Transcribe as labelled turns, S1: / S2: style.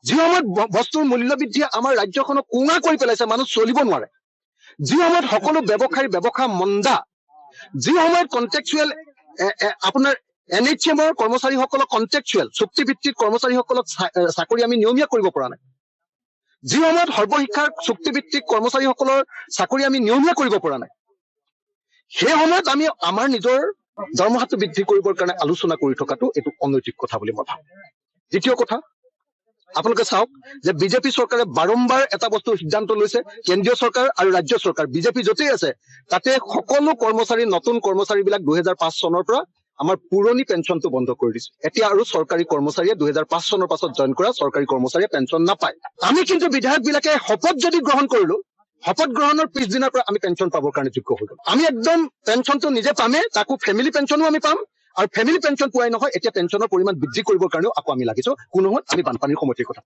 S1: যি সময়ত বস্তুৰ মূল্য বৃদ্ধিয়ে আমাৰ ৰাজ্যখনক কোঙা কৰি পেলাইছে, মানুহ চলিব নোৱাৰে। যি সময়ত সকলো ব্যৱসায় মন্দা, যি সময়ত কন্ট্ৰেকচুৱেল আপোনাৰ NHM-ৰ কৰ্মচাৰীসকলক কন্ট্ৰেকচুৱেল চুক্তিভিত্তিক কৰ্মচাৰীসকলক চাকৰি আমি নিয়মীয়া কৰিব পৰা নাই, যি সময়ত সৰ্বশিক্ষাৰ চুক্তিভিত্তিক কৰ্মচাৰীসকলৰ চাকৰি আমি নিয়মীয়া কৰিব পৰা নাই, সেই সময়ত আমি আমাৰ নিজৰ দৰমহাটো বৃদ্ধি কৰিবৰ কাৰণে আলোচনা কৰি থকাটো এইটো অনৈতিক কথা বুলি মই ভাবো। দ্বিতীয় কথা, আপোনালোকে চাওক যে বিজেপি চৰকাৰে বাৰম্বাৰ এটা বস্তু সিদ্ধান্ত লৈছে, কেন্দ্ৰীয় চৰকাৰ আৰু ৰাজ্য চৰকাৰ বিজেপি য'তেই আছে তাতে সকলো কৰ্মচাৰী, নতুন কৰ্মচাৰী বিলাক 2005 চনৰ পৰা আমাৰ পুৰণি পেঞ্চনটো বন্ধ কৰি দিছে। এতিয়া আৰু চৰকাৰী কৰ্মচাৰীয়ে 2005 চনৰ পাছত জইন কৰা চৰকাৰী কৰ্মচাৰীয়ে পেঞ্চন নাপায়। আমি কিন্তু বিধায়ক বিলাকে শপত যদি গ্ৰহণ কৰিলো, শপত গ্ৰহণৰ পিছদিনাৰ পৰা আমি পেঞ্চন পাবৰ কাৰণে যোগ্য হৈ গ'ল। আমি একদম পেঞ্চনটো নিজে পামেই, তাকো ফেমিলি পেঞ্চনো আমি পাম, আৰু ফেমিলি পেঞ্চন পোৱাই নহয়, এতিয়া পেঞ্চনৰ পৰিমাণ বৃদ্ধি কৰিবৰ কাৰণেও আকৌ আমি লাগিছো। কোনো সময়ত আমি বানপানীৰ সময়তেই কথা